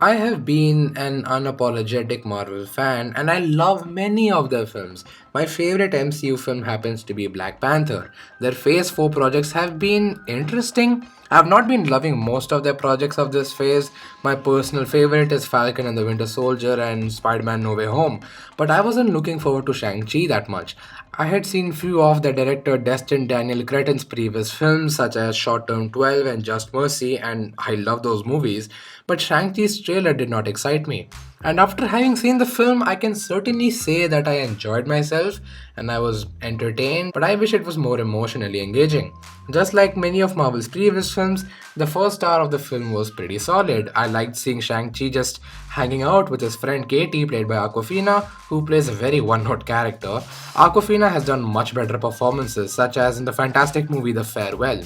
I have been an unapologetic Marvel fan and I love many of their films. My favorite MCU film happens to be Black Panther. Their Phase 4 projects have been interesting. I have not been loving most of their projects of this phase. My personal favorite is Falcon and the Winter Soldier and Spider Man No Way Home. But I wasn't looking forward to Shang Chi that much. I had seen few of the director Destin Daniel Cretton's previous films, such as Short Term 12 and Just Mercy, and I love those movies. But Shang-Chi's trailer did not excite me. And after having seen the film, I can certainly say that I enjoyed myself and I was entertained, but I wish it was more emotionally engaging. Just like many of Marvel's previous films, the first hour of the film was pretty solid. I liked seeing Shang-Chi just hanging out with his friend Katie, played by Aquafina, who plays a very one-note character. Aquafina has done much better performances, such as in the fantastic movie The Farewell.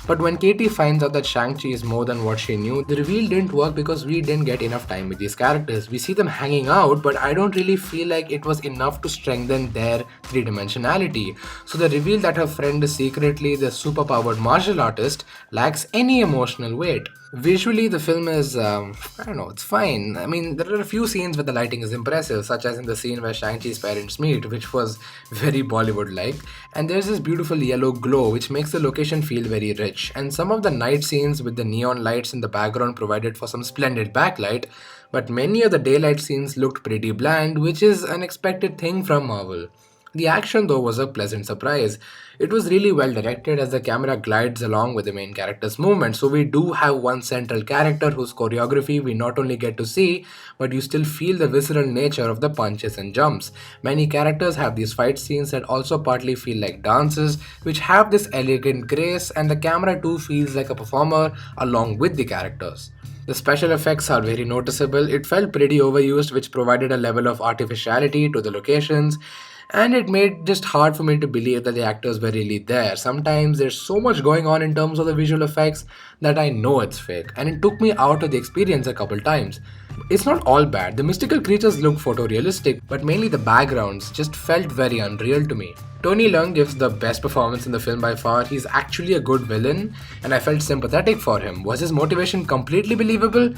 But when Katie finds out that Shang-Chi is more than what she knew, the reveal didn't work because we didn't get enough time with these characters. We see them hanging out, but I don't really feel like it was enough to strengthen their three-dimensionality. So the reveal that her friend is secretly the superpowered martial artist lacks any emotional weight. Visually, the film is, I don't know, it's fine. I mean, there are a few scenes where the lighting is impressive, such as in the scene where Shang-Chi's parents meet, which was very Bollywood-like. And there's this beautiful yellow glow, which makes the location feel very rich. And some of the night scenes with the neon lights in the background provided for some splendid backlight. But many of the daylight scenes looked pretty bland, which is an expected thing from Marvel. The action, though, was a pleasant surprise. It was really well directed as the camera glides along with the main character's movement. So, we do have one central character whose choreography we not only get to see, but you still feel the visceral nature of the punches and jumps. Many characters have these fight scenes that also partly feel like dances, which have this elegant grace, and the camera too feels like a performer along with the characters. The special effects are very noticeable. It felt pretty overused, which provided a level of artificiality to the locations, and it made just hard for me to believe that the actors were really there. Sometimes there's so much going on in terms of the visual effects that I know it's fake, and it took me out of the experience a couple times. It's not all bad. The mystical creatures look photorealistic, but mainly the backgrounds just felt very unreal to me. Tony Leung gives the best performance in the film by far. He's actually a good villain, and I felt sympathetic for him. Was his motivation completely believable?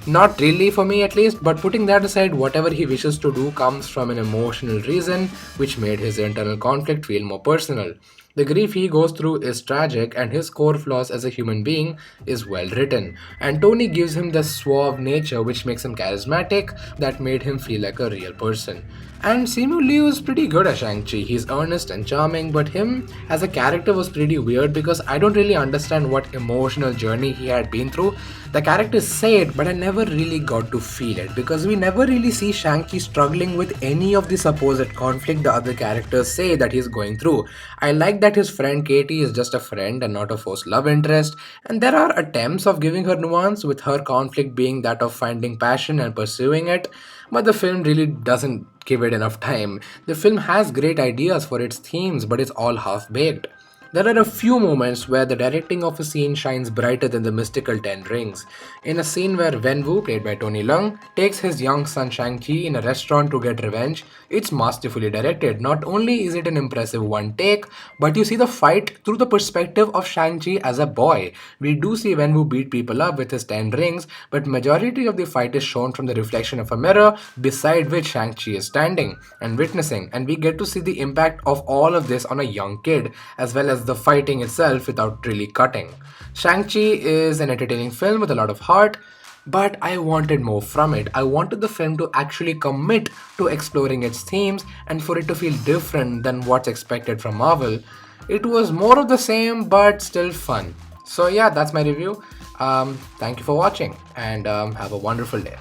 Not really for me at least, but putting that aside, whatever he wishes to do comes from an emotional reason, which made his internal conflict feel more personal. The grief he goes through is tragic, and his core flaws as a human being is well written. And Tony gives him the suave nature which makes him charismatic, that made him feel like a real person. And Simu Liu is pretty good as Shang-Chi. He's earnest and charming, but him as a character was pretty weird because I don't really understand what emotional journey he had been through. The characters say it, but I never really got to feel it because we never really see Shang-Chi struggling with any of the supposed conflict the other characters say that he's going through. I like that his friend Katie is just a friend and not a forced love interest, and there are attempts of giving her nuance, with her conflict being that of finding passion and pursuing it, but the film really doesn't give it enough time. The film has great ideas for its themes, but it's all half baked. There are a few moments where the directing of a scene shines brighter than the mystical Ten Rings. In a scene where Wenwu, played by Tony Leung, takes his young son Shang-Chi in a restaurant to get revenge, it's masterfully directed. Not only is it an impressive one take, but you see the fight through the perspective of Shang-Chi as a boy. We do see Wenwu beat people up with his 10 rings, but majority of the fight is shown from the reflection of a mirror beside which Shang-Chi is standing and witnessing, and we get to see the impact of all of this on a young kid, as well as the fighting itself without really cutting. Shang-Chi is an entertaining film with a lot of heart, but I wanted more from it. I wanted the film to actually commit to exploring its themes and for it to feel different than what's expected from Marvel. It was more of the same, but still fun. So, yeah, that's my review. Thank you for watching and have a wonderful day.